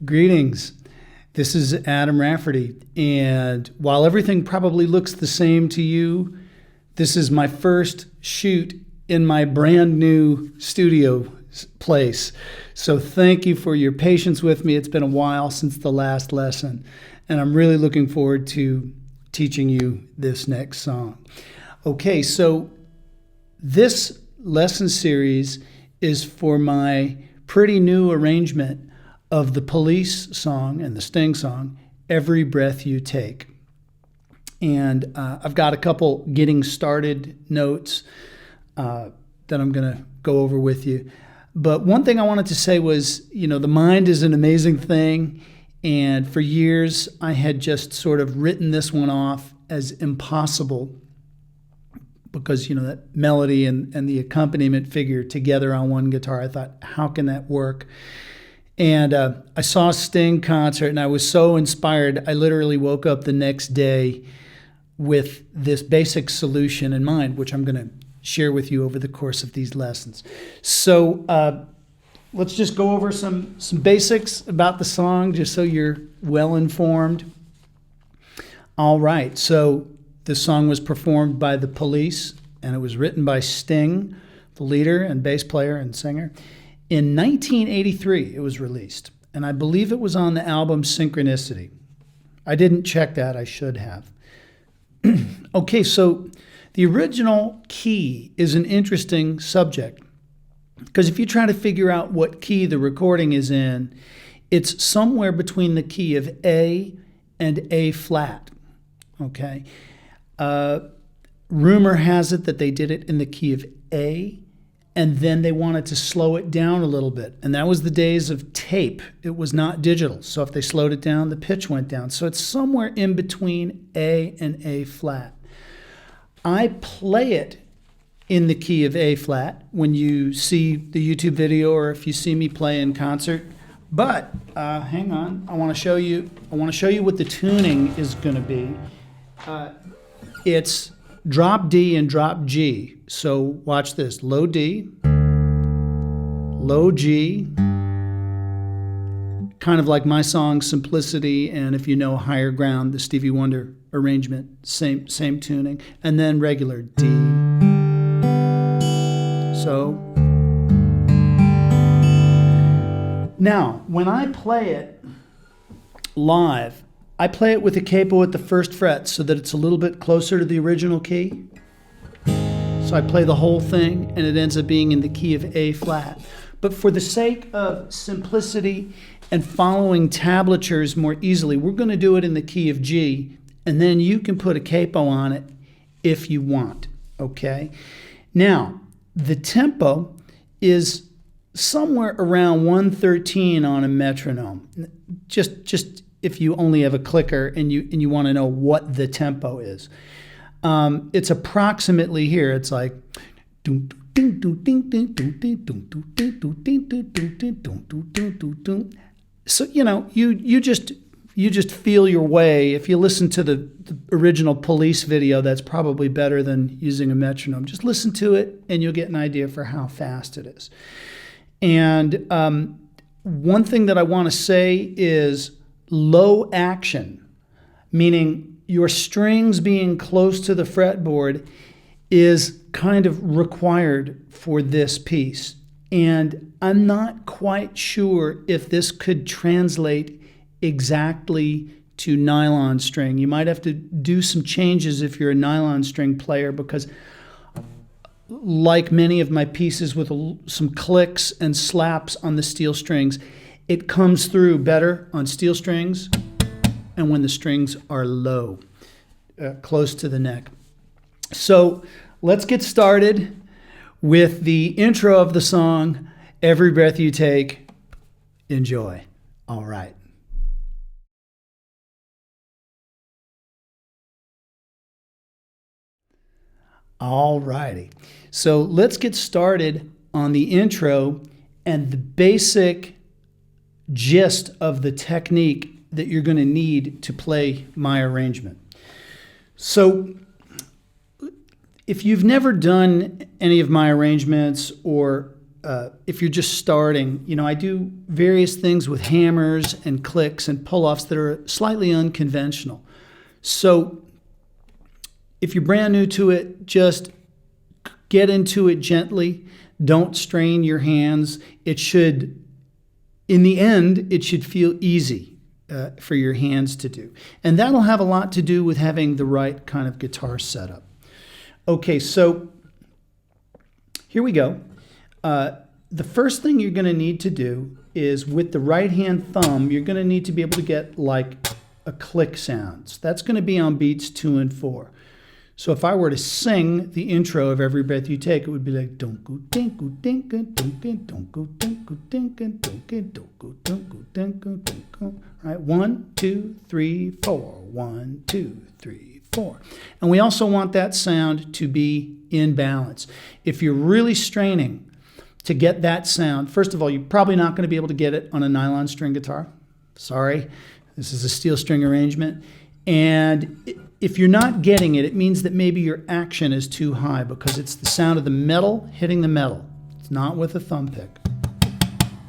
Greetings. This is Adam Rafferty, and while everything probably looks the same to you, this is my first shoot in my brand new studio place. So thank you for your patience with me. It's been a while since the last lesson, and I'm really looking forward to teaching you this next song. Okay, so this lesson series is for my pretty new arrangement of the Police song and the Sting song, Every Breath You Take. And I've got a couple getting started notes that I'm going to go over with you. But one thing I wanted to say was, the mind is an amazing thing. And for years, I had just sort of written this one off as impossible because, that melody and the accompaniment figure together on one guitar. I thought, how can that work? And I saw a Sting concert, and I was so inspired, I literally woke up the next day with this basic solution in mind, which I'm going to share with you over the course of these lessons. So let's just go over some basics about the song, just so you're well informed. All right, so this song was performed by the Police, and it was written by Sting, the leader and bass player and singer. In 1983, it was released, and I believe it was on the album Synchronicity. I didn't check that. I should have. Okay, so the original key is an interesting subject, because if you try to figure out what key the recording is in, it's somewhere between the key of A and A flat, okay? Rumor has it that they did it in the key of A, and then they wanted to slow it down a little bit. And that was the days of tape. It was not digital. So if they slowed it down, the pitch went down. So it's somewhere in between A and A flat. I play it in the key of A flat when you see the YouTube video or if you see me play in concert. But hang on, I want to show you what the tuning is going to be. It's drop D and drop G. So watch this. Low D, low G, kind of like my song Simplicity, and if you know Higher Ground, the Stevie Wonder arrangement, same tuning, and then regular D. So now when I play it live, I play it with a capo at the first fret so that it's a little bit closer to the original key. So I play the whole thing, and it ends up being in the key of A flat. But for the sake of simplicity and following tablatures more easily, we're going to do it in the key of G, and then you can put a capo on it if you want, okay? Now, the tempo is somewhere around 113 on a metronome. Just if you only have a clicker and you want to know what the tempo is. It's approximately here. It's like so you just feel your way. If you listen to the original Police video, that's probably better than using a metronome. Just listen to it and you'll get an idea for how fast it is. And one thing that I want to say is low action, meaning your strings being close to the fretboard, is kind of required for this piece. And I'm not quite sure if this could translate exactly to nylon string. You might have to do some changes if you're a nylon string player, because like many of my pieces with some clicks and slaps on the steel strings, it comes through better on steel strings and when the strings are low, close to the neck. So let's get started with the intro of the song, Every Breath You Take. Enjoy. All right. All righty. So let's get started on the intro and the basic gist of the technique that you're going to need to play my arrangement. So if you've never done any of my arrangements or if you're just starting, I do various things with hammers and clicks and pull-offs that are slightly unconventional. So if you're brand new to it, just get into it gently. Don't strain your hands. In the end, it should feel easy for your hands to do. And that'll have a lot to do with having the right kind of guitar setup. Okay, so here we go. The first thing you're going to need to do is with the right hand thumb, you're going to need to be able to get like a click sound. So that's going to be on beats 2 and 4. So if I were to sing the intro of Every Breath You Take, it would be like don't go dinko dinka dunka don't go dinko dinka dunka don't go dinko dinka dunka. Right, 1, 2, 3, 4. 1, 2, 3, 4. And we also want that sound to be in balance. If you're really straining to get that sound, first of all, you're probably not going to be able to get it on a nylon string guitar. Sorry, this is a steel string arrangement. And if you're not getting it, it means that maybe your action is too high because it's the sound of the metal hitting the metal. It's not with a thumb pick.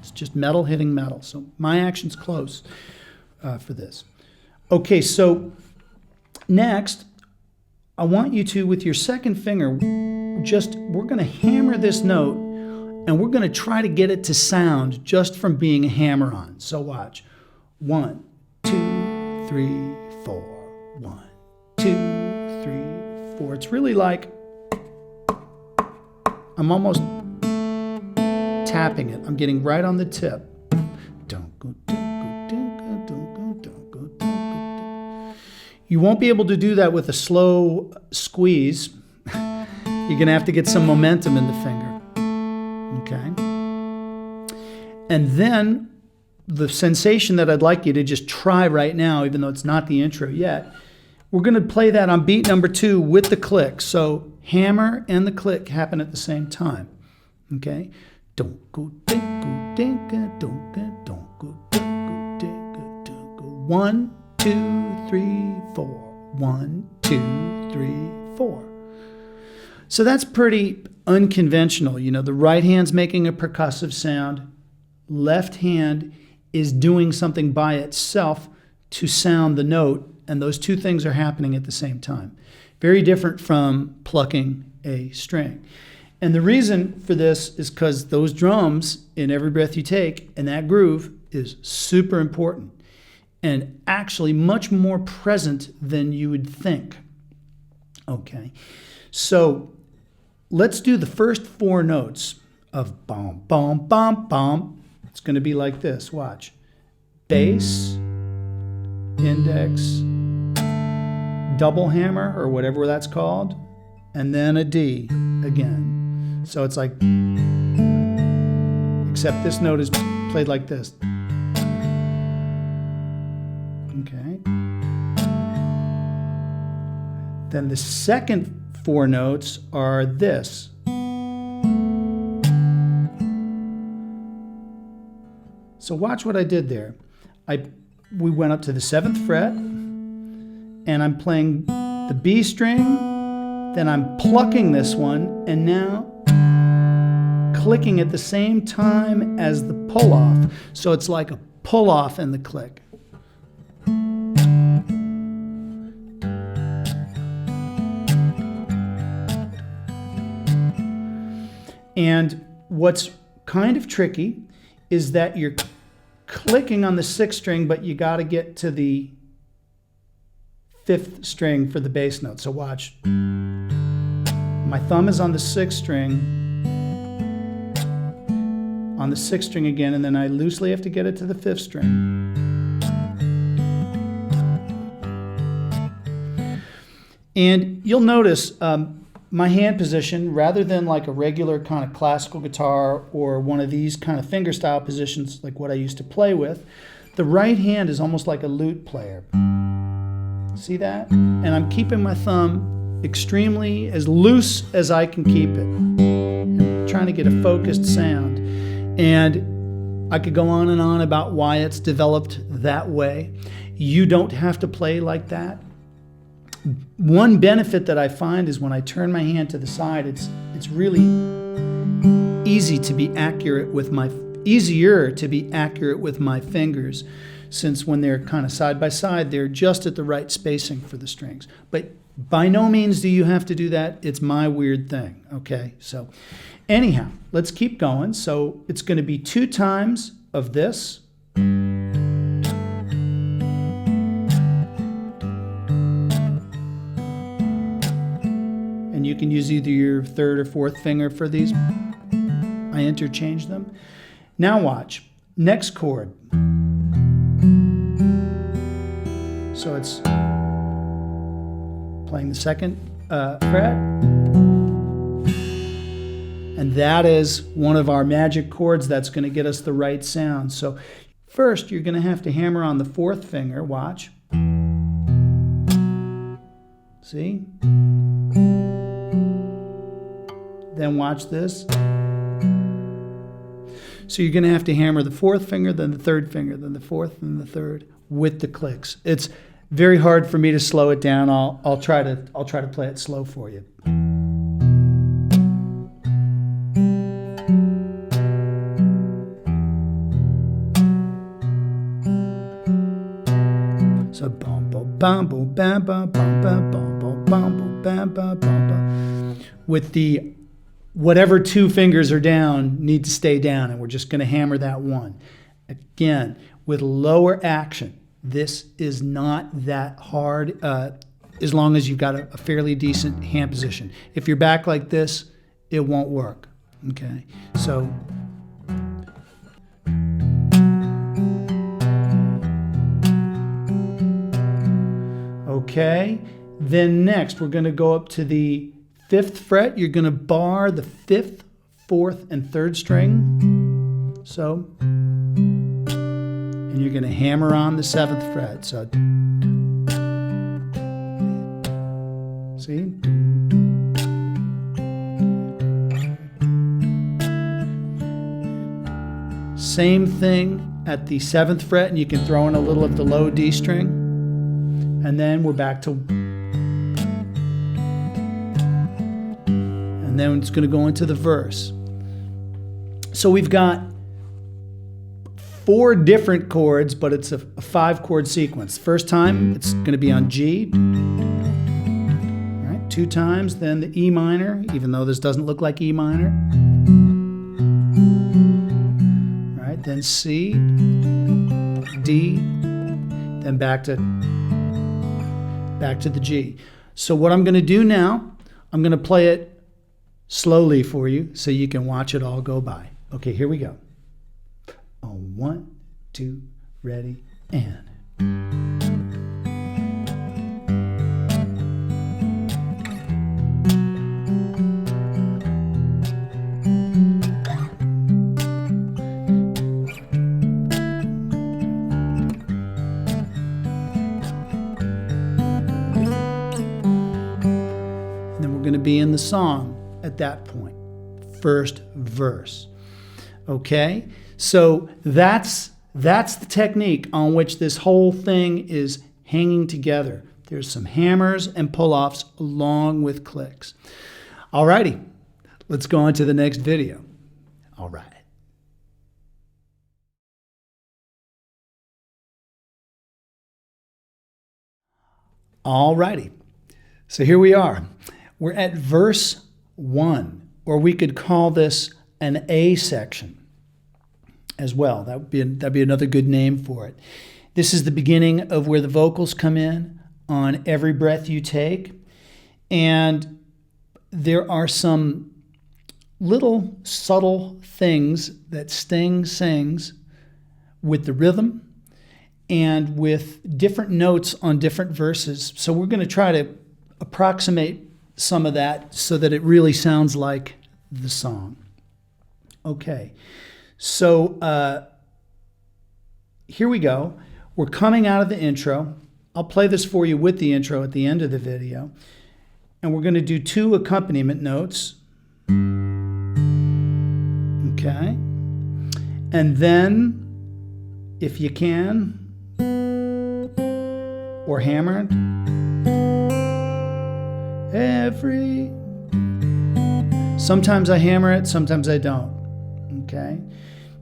It's just metal hitting metal. So my action's close for this. Okay, so next, I want you to, with your second finger, we're going to hammer this note and we're going to try to get it to sound just from being a hammer-on. So watch. 1, 2, 3, 4. 1, 2, 3, 4. It's really like I'm almost tapping it. I'm getting right on the tip. You won't be able to do that with a slow squeeze. You're going to have to get some momentum in the finger. Okay? And then the sensation that I'd like you to just try right now, even though it's not the intro yet, we're going to play that on beat number 2 with the click. So hammer and the click happen at the same time. Okay? Don't go dinka dinka don't go dinka dinka dinka. 1, 2, 3, 4. 1, 2, 3, 4. So that's pretty unconventional. The right hand's making a percussive sound. Left hand is doing something by itself to sound the note, and those two things are happening at the same time. Very different from plucking a string. And the reason for this is because those drums in Every Breath You Take and that groove is super important and actually much more present than you would think. Okay, so let's do the first 4 notes of bom, bom, bom, bom. It's going to be like this. Watch. Bass, index, double hammer, or whatever that's called, and then a D again. So it's like, except this note is played like this. Okay. Then the second 4 notes are this. So watch what I did there. We went up to the 7th fret, and I'm playing the B string, then I'm plucking this one, and now clicking at the same time as the pull-off. So it's like a pull-off and the click. And what's kind of tricky is that you're clicking on the 6th string, but you got to get to the 5th string for the bass note. So watch. My thumb is on the 6th string, on the 6th string again, and then I loosely have to get it to the 5th string. And you'll notice my hand position, rather than like a regular kind of classical guitar or one of these kind of fingerstyle positions like what I used to play with, the right hand is almost like a lute player. See that? And I'm keeping my thumb extremely as loose as I can keep it. I'm trying to get a focused sound. And I could go on and on about why it's developed that way. You don't have to play like that. One benefit that I find is when I turn my hand to the side, it's really easier to be accurate with my fingers, since when they're kind of side by side, they're just at the right spacing for the strings. But by no means do you have to do that. It's my weird thing, okay? So anyhow, let's keep going. So it's going to be 2 times of this. And you can use either your 3rd or 4th finger for these. I interchange them. Now watch. Next chord. So it's playing the 2nd fret. And that is one of our magic chords that's going to get us the right sound. So first, you're going to have to hammer on the 4th finger. Watch. See? Then watch this. So you're going to have to hammer the 4th finger, then the 3rd finger, then the 4th, and the 3rd with the clicks. It's very hard for me to slow it down. I'll try to play it slow for you. So bum bum bum bum bam bum bum bam bum bum bum bam bam bam. With the whatever 2 fingers are down need to stay down, and we're just going to hammer that 1. Again, with lower action. This is not that hard as long as you've got a fairly decent hand position. If you're back like this, it won't work. Okay, so okay, then next we're going to go up to the 5th fret. You're going to bar the 5th, 4th, and 3rd string. So, and you're going to hammer on the 7th fret. So, see? Same thing at the 7th fret, and you can throw in a little of the low D string. And then we're back to, and then it's going to go into the verse. So we've got 4 different chords, but it's a 5-chord sequence. First time, it's going to be on G. Right, 2 times, then the E minor, even though this doesn't look like E minor. Right, then C, D, then back to the G. So what I'm going to do now, I'm going to play it slowly for you so you can watch it all go by. Okay, here we go. On 1, 2, ready, and. And then we're going to be in the song at that point. First verse. Okay? So that's the technique on which this whole thing is hanging together. There's some hammers and pull-offs along with clicks. Alrighty, let's go on to the next video. All right. Alrighty, so here we are. We're at verse 1, or we could call this an A section as well. That'd be another good name for it. This is the beginning of where the vocals come in on Every Breath You Take. And there are some little subtle things that Sting sings with the rhythm and with different notes on different verses. So we're going to try to approximate some of that so that it really sounds like the song. Okay. So here we go. We're coming out of the intro. I'll play this for you with the intro at the end of the video. And we're going to do 2 accompaniment notes. Okay. And then, if you can, or hammer it, every. Sometimes I hammer it, sometimes I don't. Okay?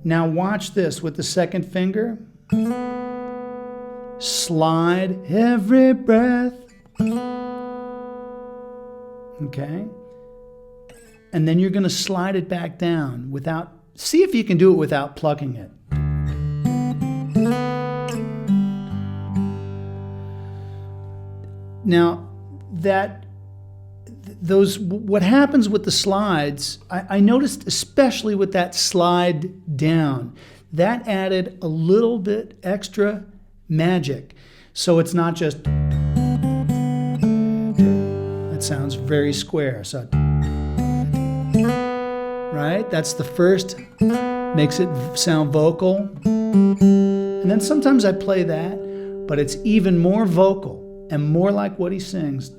Now watch this with the second finger. Slide every breath. Okay? And then you're going to slide it back down without, see if you can do it without plucking it. Now, what happens with the slides, I noticed especially with that slide down, that added a little bit extra magic. So it's not just, it sounds very square. So, right? That's the first, makes it sound vocal. And then sometimes I play that, but it's even more vocal and more like what he sings.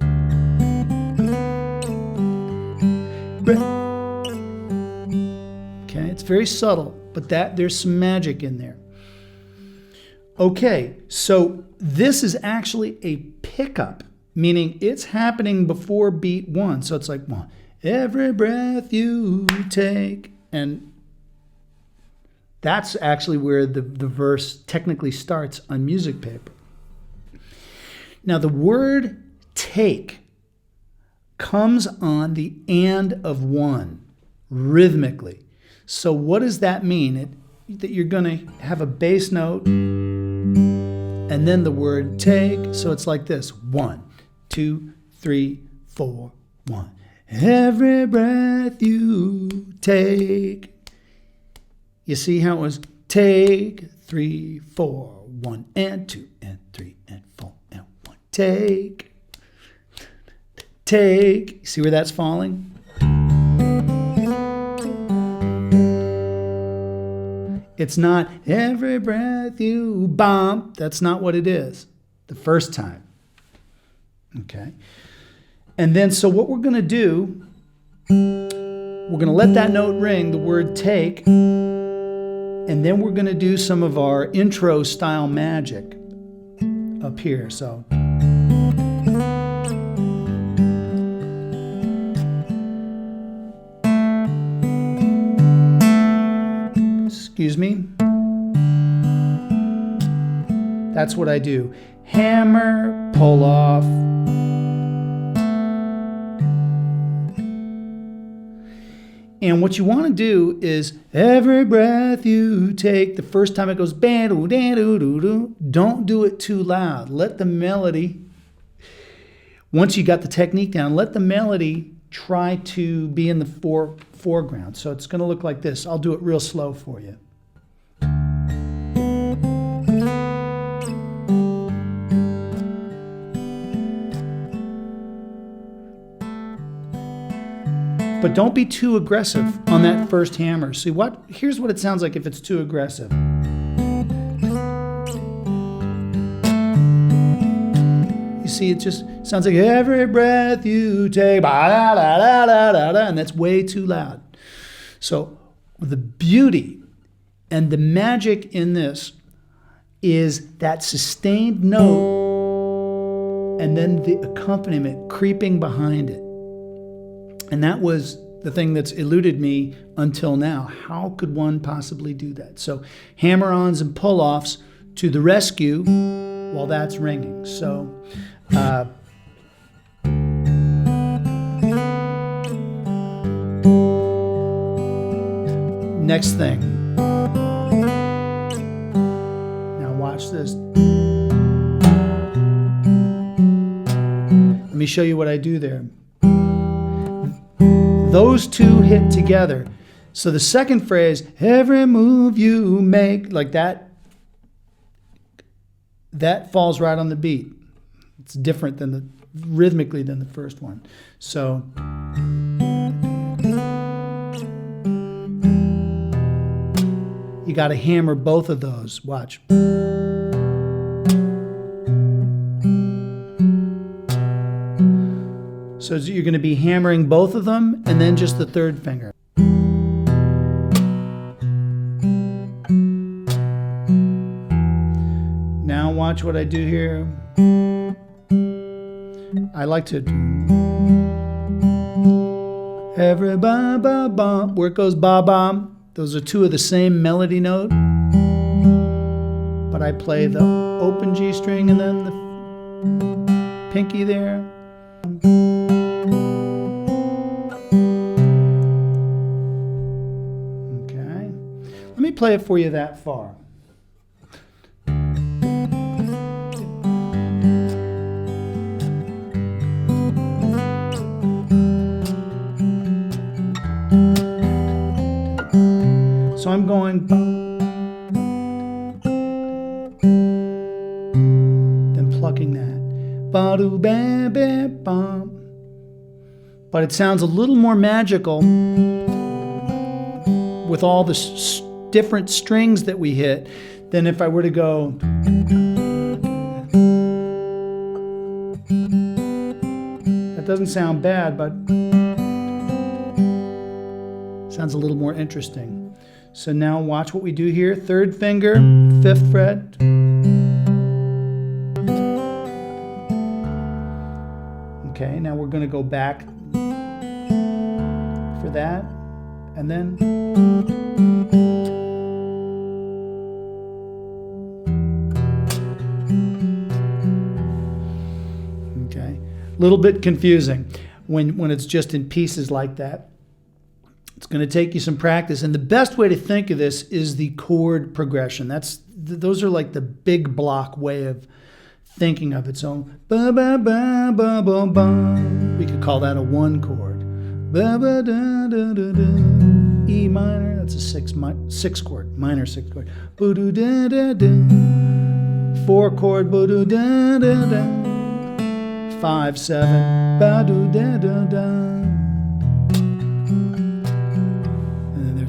Okay, it's very subtle, but there's some magic in there. Okay, so this is actually a pickup, meaning it's happening before beat one. So it's like one, every breath you take, and that's actually where the verse technically starts on music paper. Now the word take comes on the and of one rhythmically. So what does that mean? That you're going to have a bass note and then the word take. So it's like this: 1, 2, 3, 4, 1. Every breath you take. You see how it was take, 3, 4, 1, and 2, and 3, and 4, and 1. Take. Take. See where that's falling? It's not every breath you bump. That's not what it is the first time. Okay. And then, so what we're going to do, we're going to let that note ring, the word take, and then we're going to do some of our intro style magic up here. So. Excuse me. That's what I do. Hammer, pull off. And what you want to do is every breath you take, the first time it goes, don't do it too loud. Let the melody, once you got the technique down, let the melody try to be in the foreground. So it's going to look like this. I'll do it real slow for you. But don't be too aggressive on that first hammer. See what? Here's what it sounds like if it's too aggressive. You see, it just sounds like every breath you take, and that's way too loud. So the beauty and the magic in this is that sustained note and then the accompaniment creeping behind it. And that was the thing that's eluded me until now. How could one possibly do that? So hammer-ons and pull-offs to the rescue while that's ringing. So next thing. Now watch this. Let me show you what I do there. Those two hit together. So the second phrase, every move you make, like that falls right on the beat. It's different than rhythmically than the first one. So you got to hammer both of those. Watch. So you're going to be hammering both of them and then just the third finger. Now watch what I do here. I like to Every ba ba bum. Where it goes ba bum. Those are two of the same melody note. But I play the open G string and then the pinky there. Okay. Let me play it for you that far. So I'm going, then plucking that. But it sounds a little more magical with all the different strings that we hit than if I were to go. That doesn't sound bad, but sounds a little more interesting. So now watch what we do here. Third finger, 5th fret. Okay, now we're going to go back for that. And then okay. A little bit confusing when it's just in pieces like that. It's going to take you some practice, and the best way to think of this is the chord progression. Those are like the big block way of thinking of it. So ba ba ba ba ba ba. We could call that a 1 chord. Ba ba da da da da. E minor. That's a 6 chord, minor 6 chord. Bo do da da da. 4 chord. Bo do da da da. 5 7. Ba do da da da.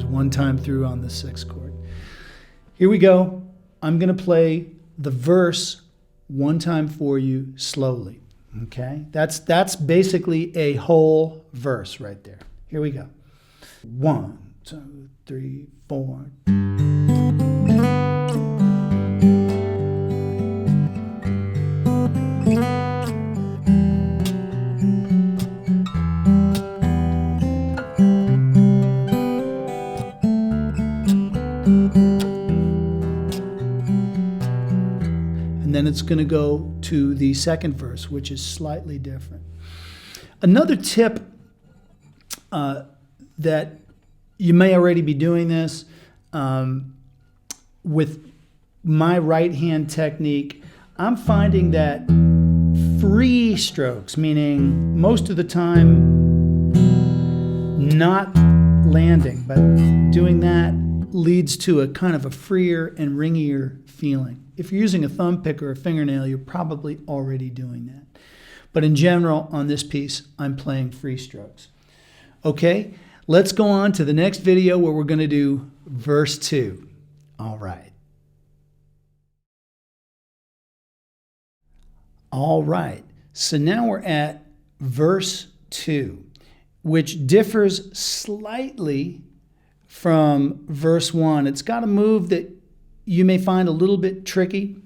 One time through on the 6th chord. Here we go. I'm going to play the verse one time for you slowly. Okay? That's basically a whole verse right there. Here we go. 1, 2, 3, 4. And then it's going to go to the second verse, which is slightly different. Another tip that you may already be doing this with my right hand technique, I'm finding that free strokes, meaning most of the time not landing, but doing that leads to a kind of a freer and ringier feeling. If you're using a thumb pick or a fingernail, you're probably already doing that. But in general, on this piece, I'm playing free strokes. Okay, let's go on to the next video where we're going to do verse 2. All right. All right, so now we're at verse 2, which differs slightly from verse 1. It's got a move that you may find a little bit tricky.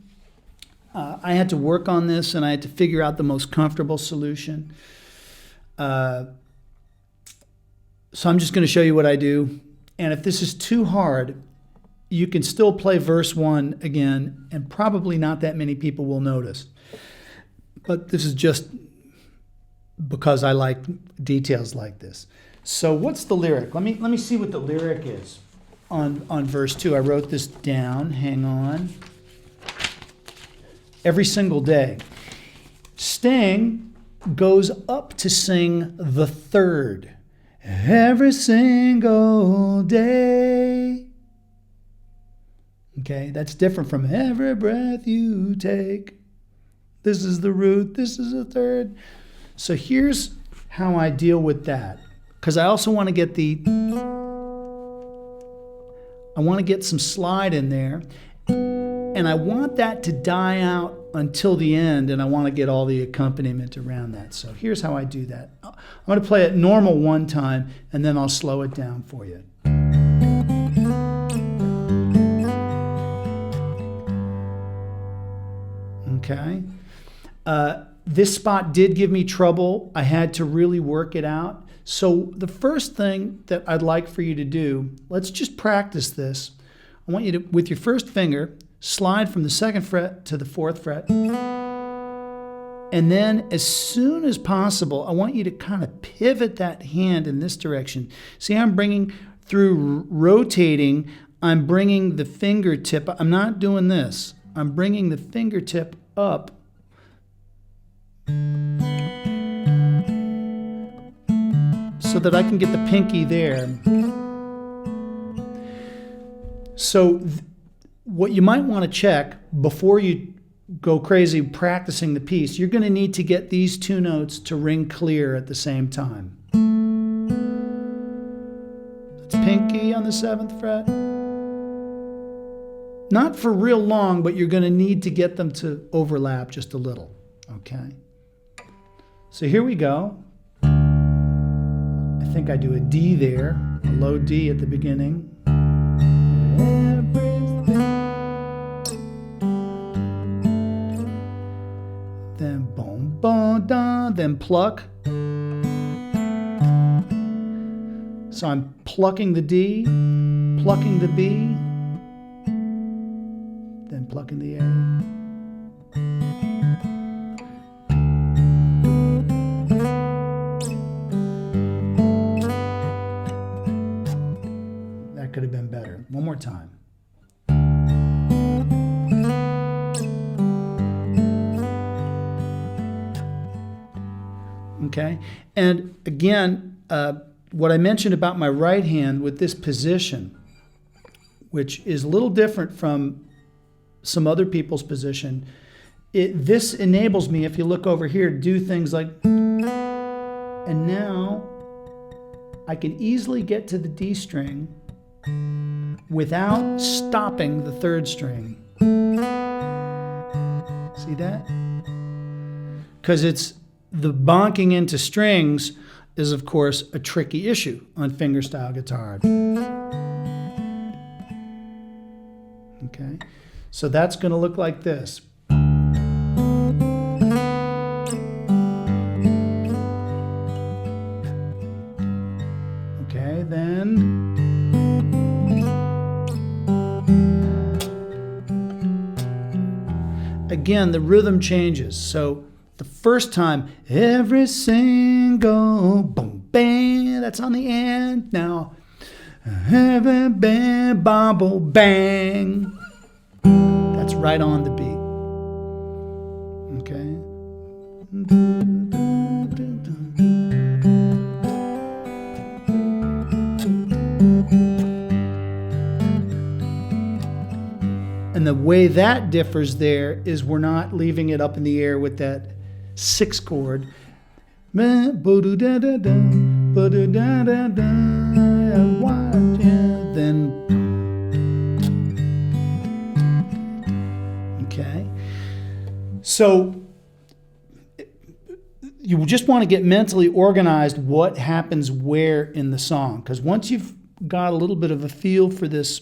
I had to work on this, and I had to figure out the most comfortable solution. So I'm just going to show you what I do. And if this is too hard, you can still play verse 1 again, and probably not that many people will notice. But this is just because I like details like this. So what's the lyric? Let me see what the lyric is on verse 2. I wrote this down. Hang on. Every single day. Sting goes up to sing the third. Every single day. Okay, that's different from every breath you take. This is the root, this is the third. So here's how I deal with that. Because I also want to get some slide in there. And I want that to die out until the end, and I want to get all the accompaniment around that. So here's how I do that. I'm going to play it normal one time, and then I'll slow it down for you. Okay. This spot did give me trouble. I had to really work it out. So the first thing that I'd like for you to do, let's just practice this. I want you to, with your first finger, slide from the 2nd fret to the 4th fret. And then as soon as possible, I want you to kind of pivot that hand in this direction. See how I'm bringing, through rotating, I'm bringing the fingertip, I'm not doing this. I'm bringing the fingertip up so that I can get the pinky there. So what you might want to check before you go crazy practicing the piece, you're going to need to get these 2 notes to ring clear at the same time. It's pinky on the 7th fret. Not for real long, but you're going to need to get them to overlap just a little. Okay? So here we go. I think I do a D there, a low D at the beginning. Then boom, boom, da, then pluck. So I'm plucking the D, plucking the B, then plucking the A. That could have been better. One more time. Okay, and again, what I mentioned about my right hand with this position, which is a little different from some other people's position, this enables me, if you look over here, to do things like, and now I can easily get to the D string without stopping the 3rd string. See that? Because it's the bonking into strings is, of course, a tricky issue on fingerstyle guitar. Okay, so that's going to look like this. Okay, then again, the rhythm changes. So the first time, every single boom, bang, that's on the end. Now, every bang, bobble, bang. That's right on the beat. Okay? And the way that differs there is we're not leaving it up in the air with that 6th chord. Then, okay. So you just want to get mentally organized what happens where in the song. Because once you've got a little bit of a feel for this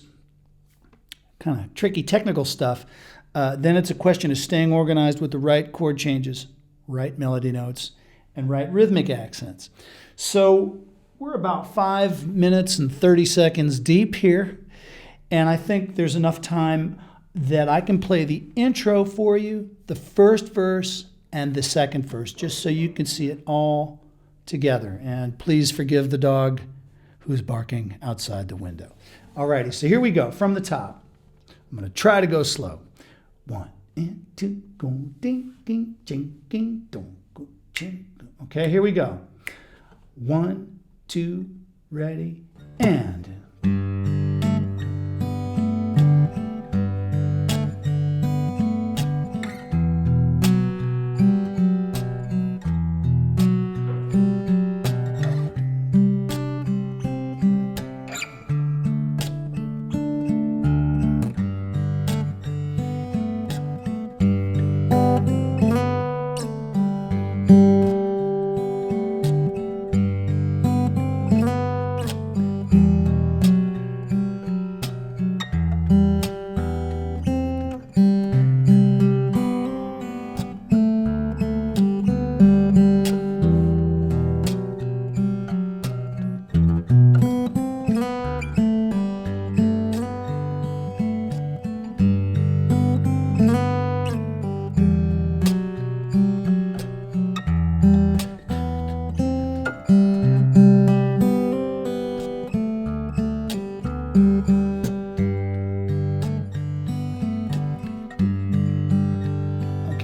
kind of tricky technical stuff, then it's a question of staying organized with the right chord changes, right melody notes, and right rhythmic accents. So we're about 5 minutes and 30 seconds deep here, and I think there's enough time that I can play the intro for you, the first verse, and the second verse, just so you can see it all together. And please forgive the dog who's barking outside the window. Alrighty, so here we go from the top. I'm going to try to go slow. 1 and 2, go ding, ding, ding, ding, dong, go, ching. Okay, here we go. 1, 2, ready, and.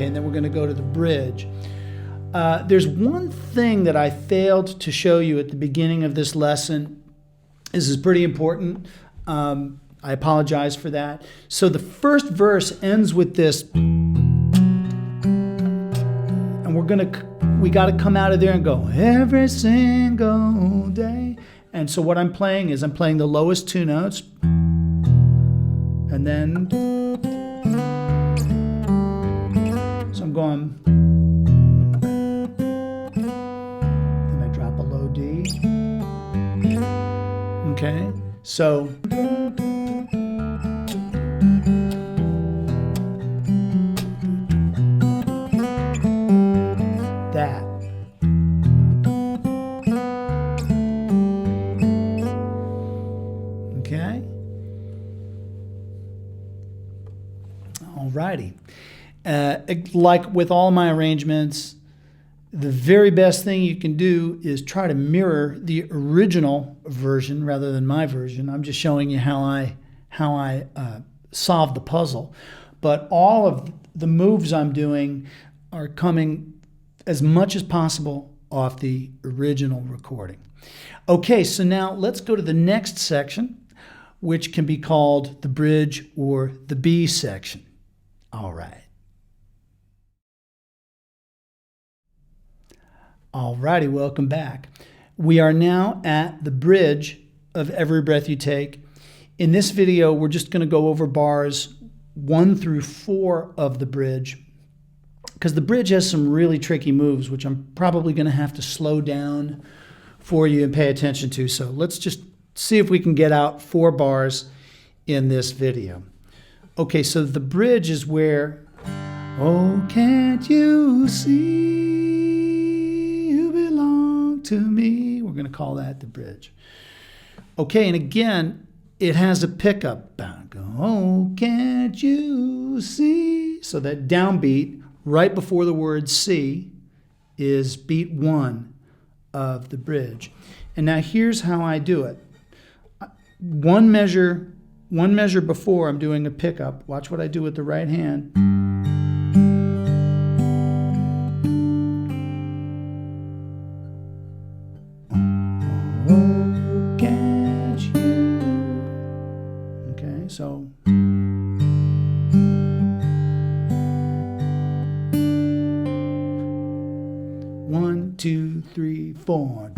Okay, and then we're going to go to the bridge. There's one thing that I failed to show you at the beginning of this lesson. This is pretty important. I apologize for that. So the first verse ends with this, and we got to come out of there and go every single day. And so what I'm playing is I'm playing the lowest two notes, and then so I'm going, and I drop a low D. Okay, so that. Okay. Alrighty. Like with all my arrangements, the very best thing you can do is try to mirror the original version rather than my version. I'm just showing you how I solved the puzzle. But all of the moves I'm doing are coming as much as possible off the original recording. Okay, so now let's go to the next section, which can be called the bridge or the B section. All right. Alrighty, welcome back. We are now at the bridge of Every Breath You Take. In this video, we're just going to go over bars 1 through 4 of the bridge, because the bridge has some really tricky moves, which I'm probably going to have to slow down for you and pay attention to. So let's just see if we can get out 4 bars in this video. Okay, so the bridge is where, oh, can't you see you belong to me? We're going to call that the bridge. Okay, and again, it has a pickup. Oh, can't you see? So that downbeat right before the word see is beat 1 of the bridge. And now here's how I do it. One measure before I'm doing a pickup. Watch what I do with the right hand. Oh, can't you? Okay, so. 1, 2, 3, 4.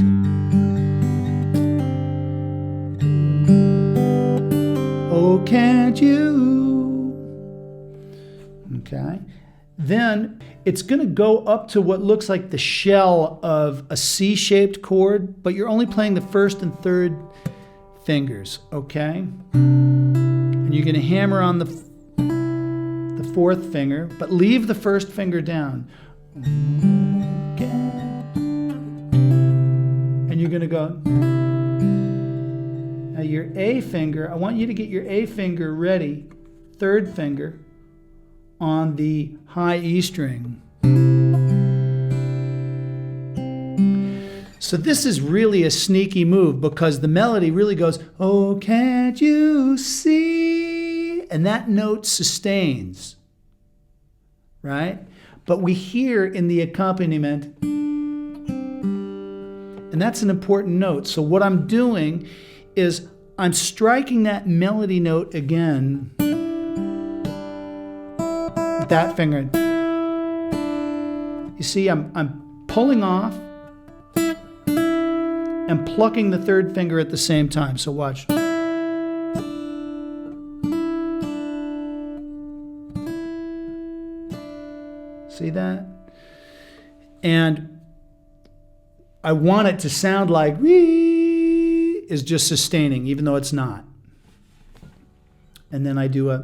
Oh, can't you? Okay. Then it's going to go up to what looks like the shell of a C-shaped chord, but you're only playing the first and third fingers, okay? And you're going to hammer on the fourth finger, but leave the first finger down. And you're going to go. Now your A finger, I want you to get your A finger ready, third finger, on the high E string. So this is really a sneaky move because the melody really goes, oh, can't you see? And that note sustains, right? But we hear in the accompaniment, and that's an important note. So what I'm doing is I'm striking that melody note again with that finger. You see, I'm pulling off and plucking the third finger at the same time. So watch. See that? And I want it to sound like wee is just sustaining, even though it's not. And then I do a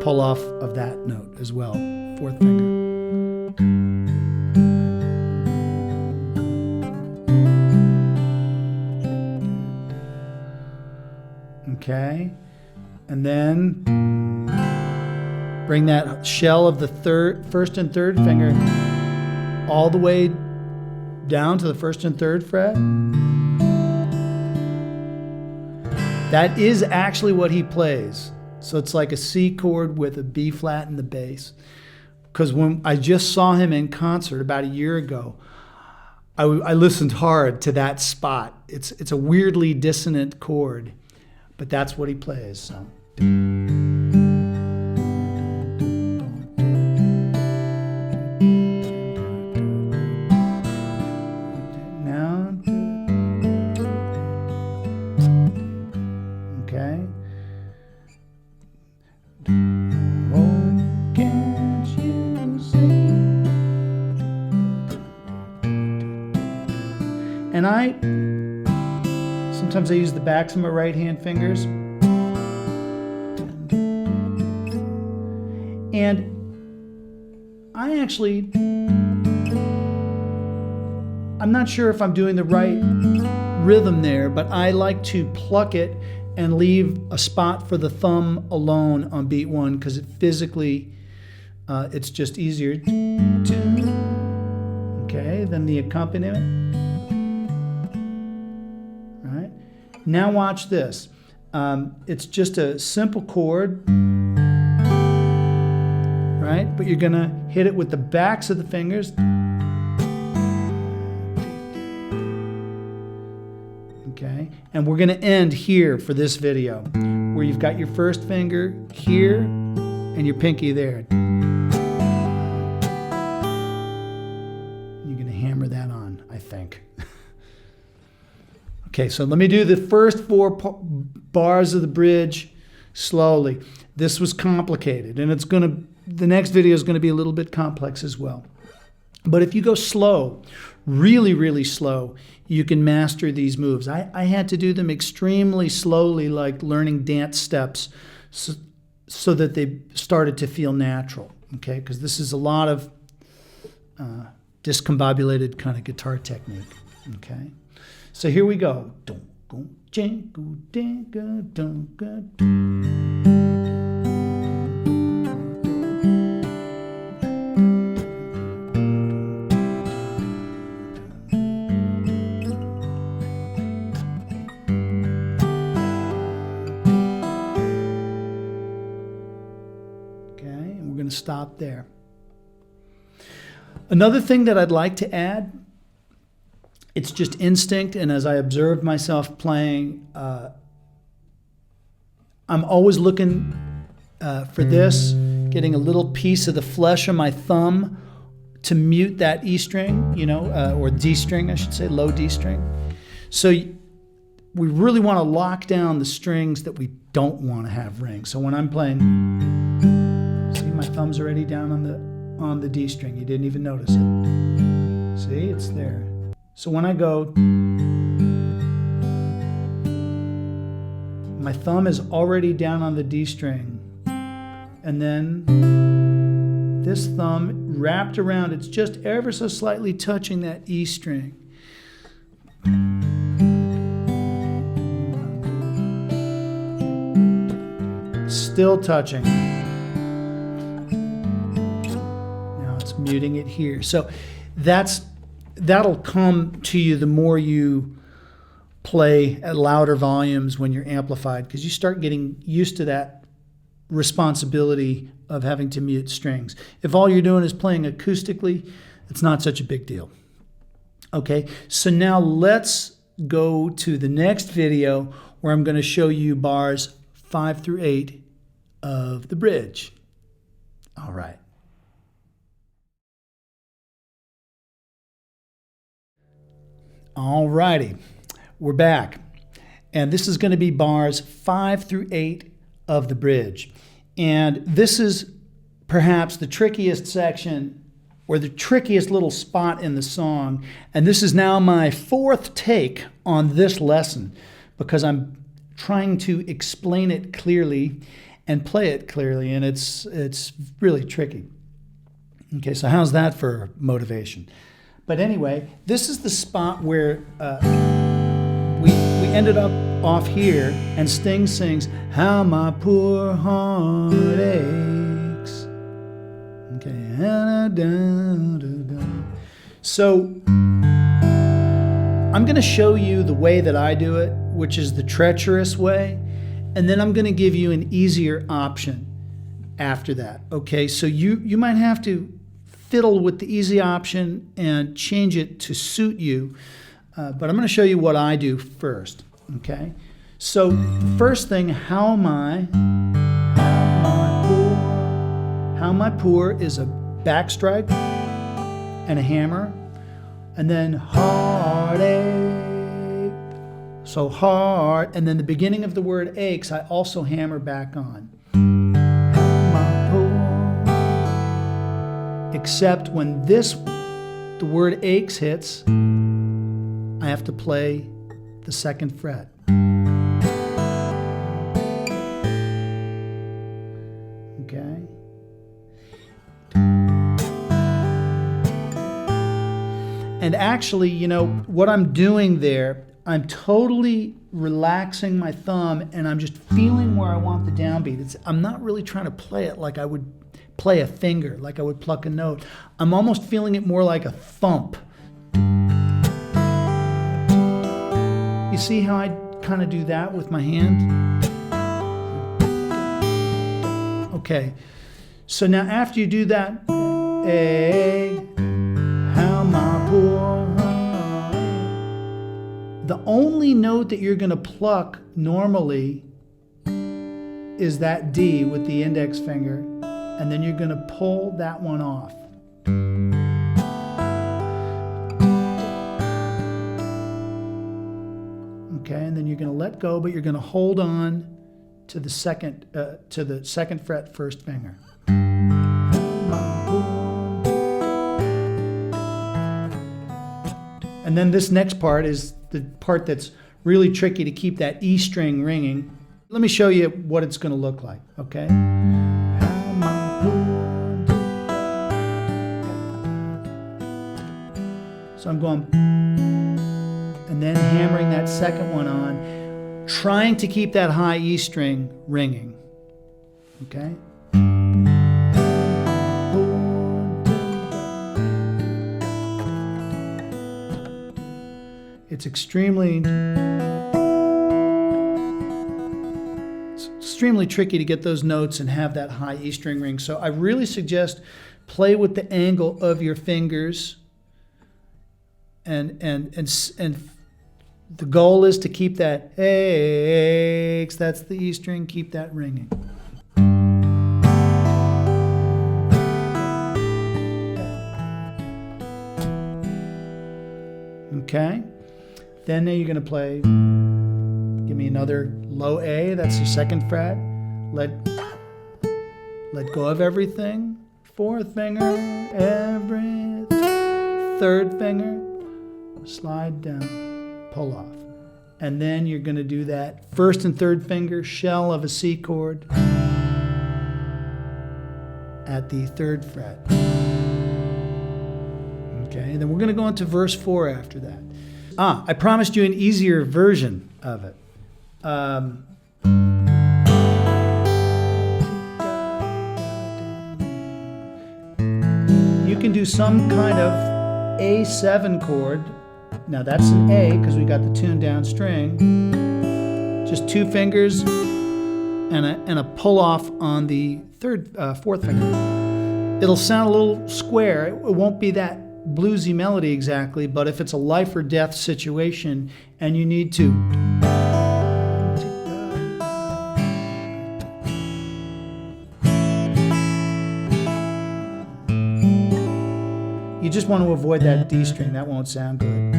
pull off of that note as well, fourth finger. Okay, and then bring that shell of the first and third finger all the way down to the first and third fret. That is actually what he plays. So it's like a C chord with a B flat in the bass. because when I just saw him in concert about a year ago, I listened hard to that spot. It's a weirdly dissonant chord, but that's what he plays. So. Now, okay. Oh, can't you see? And sometimes I use the backs of my right hand fingers. And I'm not sure if I'm doing the right rhythm there, but I like to pluck it and leave a spot for the thumb alone on beat 1 because it physically, it's just easier. Okay, then the accompaniment. Right? Now watch this. It's just a simple chord, right? But you're gonna hit it with the backs of the fingers. Okay, and we're gonna end here for this video, where you've got your first finger here and your pinky there. You're gonna hammer that on, I think. Okay, so let me do the first 4 bars of the bridge slowly. This was complicated, and the next video is gonna be a little bit complex as well. But if you go slow, really, really slow, you can master these moves. I had to do them extremely slowly, like learning dance steps, so that they started to feel natural, okay? Because this is a lot of discombobulated kind of guitar technique, okay? So here we go. Stop there. Another thing that I'd like to add, it's just instinct, and as I observed myself playing, I'm always looking for this, getting a little piece of the flesh of my thumb to mute that E string, or D string, I should say, low D string. So we really want to lock down the strings that we don't want to have ring. So when I'm playing, see, my thumb's already down on the D string. You didn't even notice it. See, it's there. So when I go, my thumb is already down on the D string. And then this thumb wrapped around, it's just ever so slightly touching that E string. Still touching. Muting it here. So that'll come to you the more you play at louder volumes when you're amplified, because you start getting used to that responsibility of having to mute strings. If all you're doing is playing acoustically, it's not such a big deal. Okay, so now let's go to the next video where I'm going to show you bars 5 through 8 of the bridge. All right. All righty, we're back. And this is going to be bars 5 through 8 of the bridge. And this is perhaps the trickiest section, or the trickiest little spot in the song. And this is now my 4th take on this lesson, because I'm trying to explain it clearly and play it clearly, and it's really tricky. Okay, so how's that for motivation? But anyway, this is the spot where we ended up off here, and Sting sings, "How my poor heart aches." Okay. So I'm going to show you the way that I do it, which is the treacherous way, and then I'm going to give you an easier option after that. Okay, so you might have to fiddle with the easy option and change it to suit you, but I'm going to show you what I do first. Okay, so first thing, how my poor is a backstrike and a hammer, and then heartache. So heart, and then the beginning of the word aches, I also hammer back on. Except when the word aches hits, I have to play the second fret. Okay. And actually, you know, what I'm doing there, I'm totally relaxing my thumb and I'm just feeling where I want the downbeat. I'm not really trying to play it like I would play a finger, like I would pluck a note. I'm almost feeling it more like a thump. You see how I kind of do that with my hand? Okay, so now after you do that, how my poor heart. The only note that you're going to pluck normally is that D with the index finger, and then you're going to pull that one off. Okay, and then you're going to let go, but you're going to hold on to the second fret first finger. And then this next part is the part that's really tricky to keep that E string ringing. Let me show you what it's going to look like, okay? So I'm going, and then hammering that second one on, trying to keep that high E string ringing, okay? It's extremely tricky to get those notes and have that high E string ring. So I really suggest play with the angle of your fingers, and the goal is to keep that aches, that's the E string, keep that ringing. Okay. Then you're going to play, give me another low A, that's your second fret. Let go of everything. Fourth finger, every third finger, slide down, pull off. And then you're going to do that first and third finger shell of a C chord at the third fret. Okay, and then we're going to go into verse 4 after that. I promised you an easier version of it. You can do some kind of A7 chord. Now that's an A because we got the tuned down string. Just two fingers and a pull off on the fourth finger. It'll sound a little square. It won't be that bluesy melody exactly, but if it's a life or death situation and you need to you just want to avoid that D string. That won't sound good.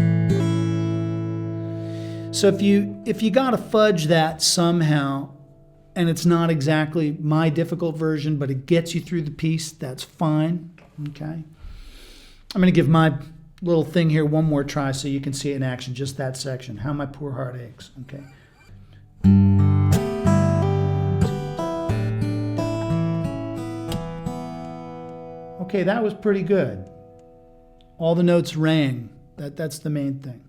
So if you gotta fudge that somehow and it's not exactly my difficult version, but it gets you through the piece, that's fine. Okay, I'm going to give my little thing here one more try so you can see it in action, just that section, How My Poor Heart Aches. Okay. Okay, that was pretty good. All the notes rang. That's the main thing.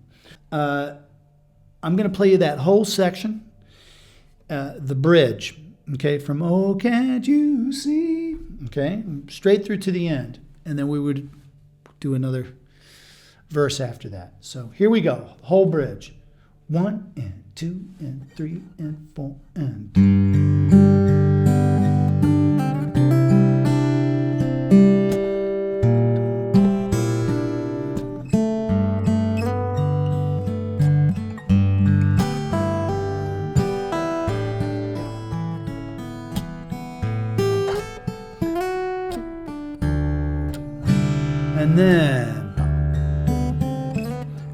I'm going to play you that whole section, the bridge, okay, from Oh, Can't You See, okay, straight through to the end. And then we would do another verse after that. So here we go, whole bridge. 1 and 2 and 3 and 4 and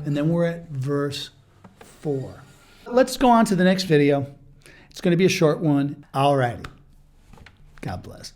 and then we're at verse 4. Let's go on to the next video. It's going to be a short one. Alrighty. God bless.